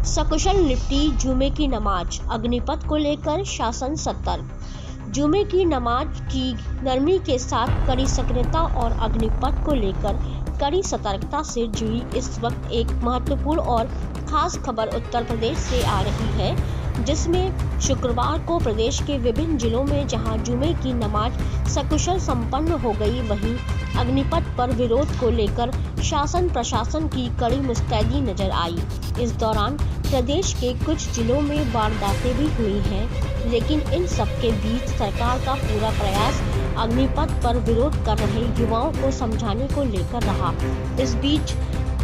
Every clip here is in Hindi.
सकुशल निपटी जुमे की नमाज, अग्निपथ को लेकर शासन सतर्क। जुमे की नमाज की नरमी के साथ कड़ी सक्रियता और अग्निपथ को लेकर कड़ी सतर्कता से जुड़ी इस वक्त एक महत्वपूर्ण और खास खबर उत्तर प्रदेश से आ रही है, जिसमें शुक्रवार को प्रदेश के विभिन्न जिलों में जहां जुमे की नमाज सकुशल संपन्न हो गई, वहीं अग्निपथ पर विरोध को लेकर शासन प्रशासन की कड़ी मुस्तैदी नजर आई। इस दौरान प्रदेश के कुछ जिलों में वारदातें भी हुई हैं, लेकिन इन सब के बीच सरकार का पूरा प्रयास अग्निपथ पर विरोध कर रहे युवाओं को समझाने को लेकर रहा। इस बीच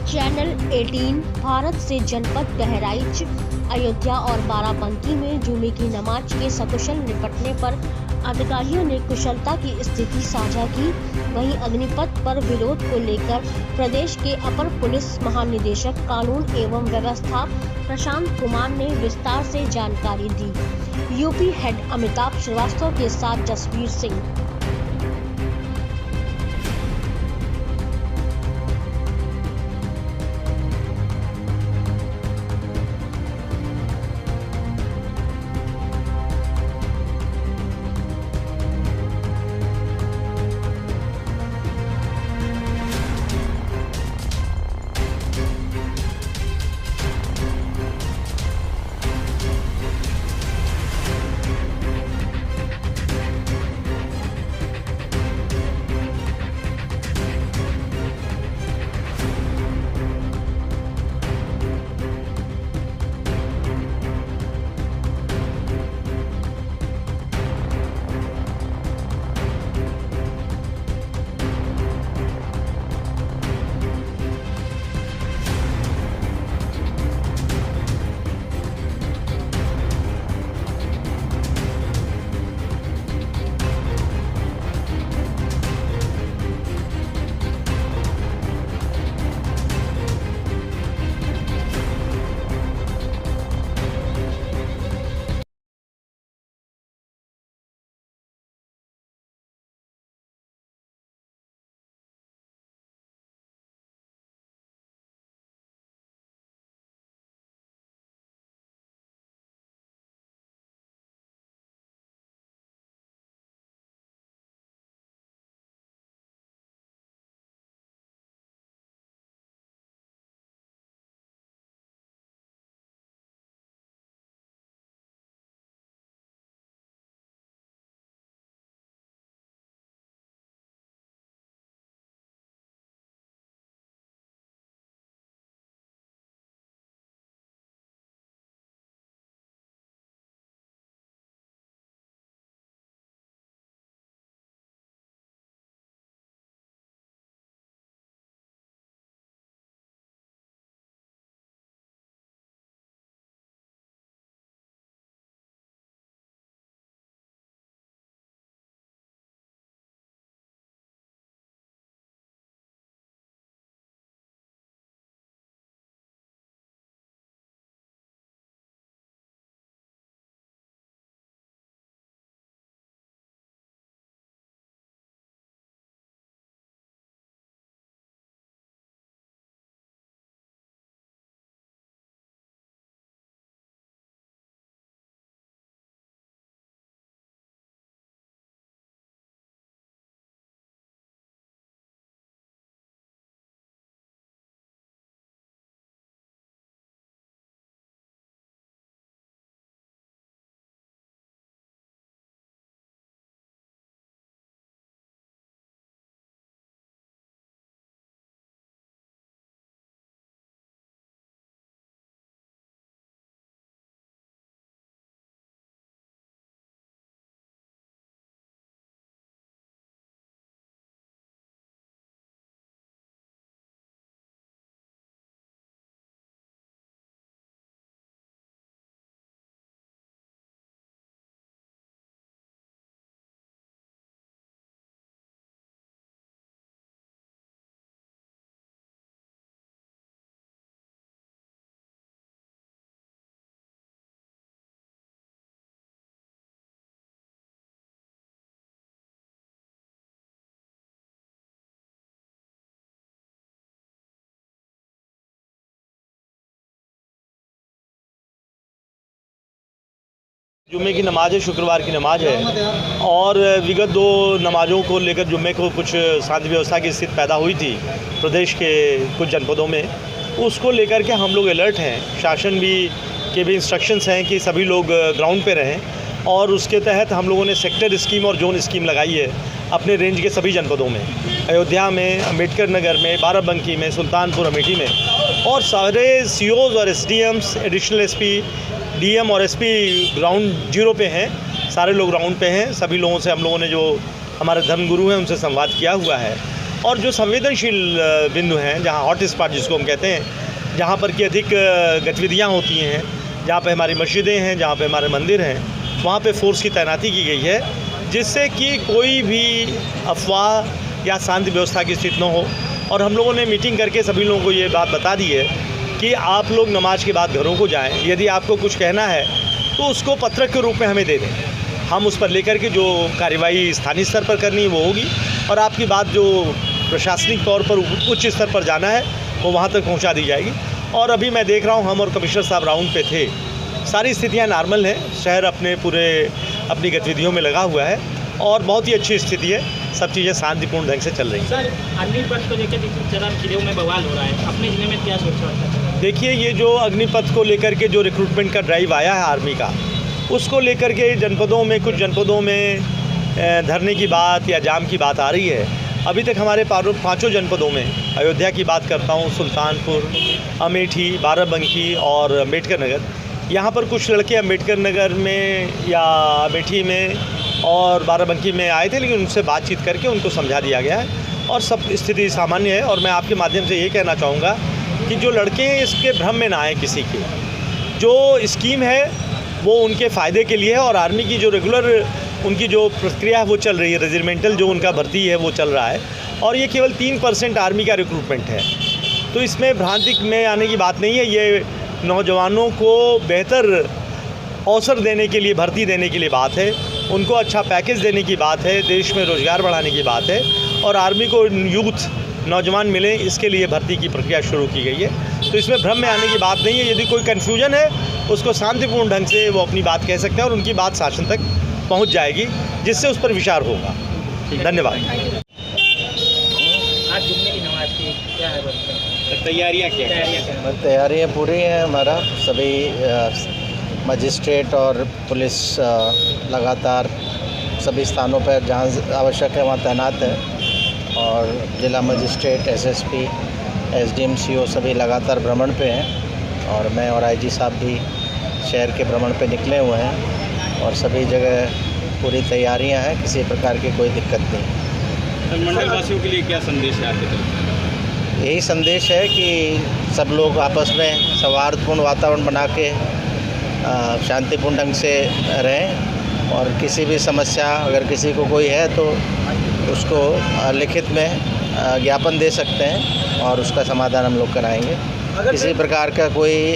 चैनल 18 भारत से जनपद बहराइच, अयोध्या और बाराबंकी में जुमे की नमाज के सकुशल निपटने पर अधिकारियों ने कुशलता की स्थिति साझा की। वहीं अग्निपथ पर विरोध को लेकर प्रदेश के अपर पुलिस महानिदेशक कानून एवं व्यवस्था प्रशांत कुमार ने विस्तार से जानकारी दी। यूपी हेड अमिताभ श्रीवास्तव के साथ जसवीर सिंह। जुम्मे की नमाज है, शुक्रवार की नमाज है और विगत 2 नमाज़ों को लेकर जुम्मे को कुछ शांति व्यवस्था की स्थिति पैदा हुई थी प्रदेश के कुछ जनपदों में। उसको लेकर के हम लोग अलर्ट हैं। शासन के भी इंस्ट्रक्शंस हैं कि सभी लोग ग्राउंड पे रहें और उसके तहत हम लोगों ने सेक्टर स्कीम और जोन स्कीम लगाई है अपने रेंज के सभी जनपदों में, अयोध्या में, अम्बेडकर नगर में, बाराबंकी में, सुल्तानपुर अमेठी में। और सारे COs और SDMs, एडिशनल SP, DM और SP ग्राउंड जीरो पे हैं। सारे लोग ग्राउंड पे हैं। सभी लोगों से हम लोगों ने जो हमारे धर्मगुरु हैं उनसे संवाद किया हुआ है। और जो संवेदनशील बिंदु हैं, जहाँ हॉट स्पॉट जिसको हम कहते हैं, जहाँ पर कि अधिक गतिविधियाँ होती हैं, जहाँ पे हमारी मस्जिदें हैं, जहाँ पे हमारे मंदिर हैं, वहाँ पे फोर्स की तैनाती की गई है, जिससे कि कोई भी अफवाह या शांति व्यवस्था की स्थिति न हो। और हम लोगों ने मीटिंग करके सभी लोगों को ये बात बता दी है कि आप लोग नमाज के बाद घरों को जाएं। यदि आपको कुछ कहना है तो उसको पत्रक के रूप में हमें दे दें। हम उस पर लेकर के जो कार्रवाई स्थानीय स्तर पर करनी है वो होगी और आपकी बात जो प्रशासनिक तौर पर उच्च स्तर पर जाना है वो वहाँ तक पहुँचा दी जाएगी। और अभी मैं देख रहा हूँ, हम और कमिश्नर साहब राउंड पे थे, सारी स्थितियाँ नॉर्मल हैं। शहर अपनी गतिविधियों में लगा हुआ है और बहुत ही अच्छी स्थिति है। सब चीज़ें शांतिपूर्ण ढंग से चल रही हैं। सर, अग्निपथ को लेकर जिलों में बवाल हो रहा है, अपने ज़िले में क्या सोच रहा है? देखिए, ये जो अग्निपथ को लेकर के जो रिक्रूटमेंट का ड्राइव आया है आर्मी का, उसको लेकर के कुछ जनपदों में धरने की बात या जाम की बात आ रही है। अभी तक हमारे 5 जनपदों में, अयोध्या की बात करता हूँ, सुल्तानपुर, अमेठी, बाराबंकी और अम्बेडकर नगर, यहाँ पर कुछ लड़के अम्बेडकर नगर में या अमेठी में और बाराबंकी में आए थे, लेकिन उनसे बातचीत करके उनको समझा दिया गया है और सब स्थिति सामान्य है। और मैं आपके माध्यम से ये कहना चाहूँगा कि जो लड़के हैं इसके भ्रम में ना आए किसी के। जो स्कीम है वो उनके फ़ायदे के लिए है और आर्मी की जो रेगुलर उनकी जो प्रक्रिया है वो चल रही है, रेजिमेंटल जो उनका भर्ती है वो चल रहा है और ये केवल 3% आर्मी का रिक्रूटमेंट है। तो इसमें भ्रांति में आने की बात नहीं है। ये नौजवानों को बेहतर अवसर देने के लिए, भर्ती देने के लिए बात है, उनको अच्छा पैकेज देने की बात है, देश में रोज़गार बढ़ाने की बात है और आर्मी को यूथ नौजवान मिले, इसके लिए भर्ती की प्रक्रिया शुरू की गई है। तो इसमें भ्रम में आने की बात नहीं है। यदि कोई कन्फ्यूजन है उसको शांतिपूर्ण ढंग से वो अपनी बात कह सकते हैं और उनकी बात शासन तक पहुंच जाएगी, जिससे उस पर विचार होगा। धन्यवाद। आज जुम्मे की नमाज की क्या है तैयारियाँ क्या हैं? तैयारियाँ पूरी हैं। हमारा सभी मजिस्ट्रेट और पुलिस लगातार सभी स्थानों पर जहाँ आवश्यक है वहाँ तैनात है और जिला मजिस्ट्रेट, SSP, SDM, CO सभी लगातार भ्रमण पे हैं और मैं और IG साहब भी शहर के भ्रमण पे निकले हुए हैं और सभी जगह पूरी तैयारियां हैं, किसी प्रकार की कोई दिक्कत नहीं। मंडल वासियों के लिए क्या संदेश है आपके तरफ? यही संदेश है कि सब लोग आपस में सौहार्दपूर्ण वातावरण बना के शांतिपूर्ण ढंग से रहें और किसी भी समस्या अगर किसी को कोई है तो उसको लिखित में ज्ञापन दे सकते हैं और उसका समाधान हम लोग कराएंगे। किसी प्रकार का कोई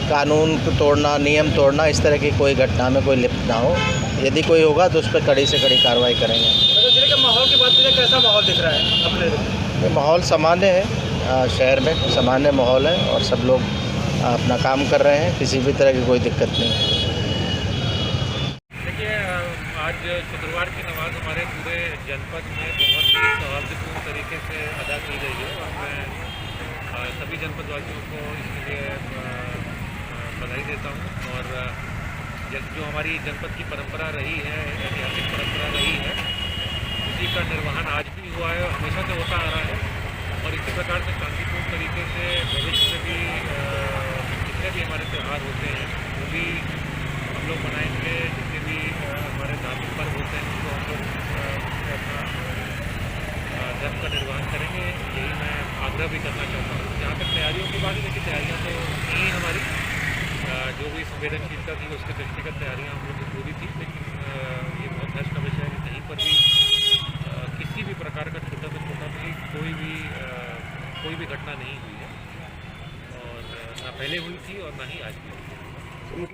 कानून तोड़ना, नियम तोड़ना, इस तरह की कोई घटना में कोई लिप्त ना हो। यदि कोई होगा तो उस पर कड़ी से कड़ी कार्रवाई करेंगे। अगर जिले के माहौल की बात करें, कैसा माहौल दिख रहा है अपने? माहौल सामान्य है, शहर में सामान्य माहौल है और सब लोग अपना काम कर रहे हैं, किसी भी तरह की कोई दिक्कत नहीं। देखिए, आज शुक्रवार की नमाज हमारे पूरे जनपद में बहुत ही सौहार्दपूर्ण तरीके से अदा की गई है और मैं सभी जनपदवासियों को इसके लिए बधाई देता हूँ। और जो हमारी जनपद की परंपरा रही है, ऐतिहासिक परंपरा रही है, उसी का निर्वहन आज भी हुआ है, हमेशा से होता आ रहा है और इसी प्रकार से शांतिपूर्ण तरीके से भविष्य में भी जितने भी हमारे त्यौहार होते हैं वो भी हम लोग मनाएंगे। जितने भी हमारे धार्मिक पर्व होते हैं उनको हम लोग अपना धर्म का निर्वहन करेंगे, यही मैं आग्रह भी करना चाहता हूँ। जहाँ तक तैयारियों की बात है, देखिए तैयारियाँ तो नहीं हमारी, जो भी संवेदनशीलता थी उसके दृष्टिगत तैयारियाँ हम लोग की पूरी थी, लेकिन ये बहुत हर्ष का विषय है कि कहीं पर भी किसी भी प्रकार का छोटा से छोटा भी कोई भी घटना नहीं हुई है और ना पहले हुई थी और ना ही आज।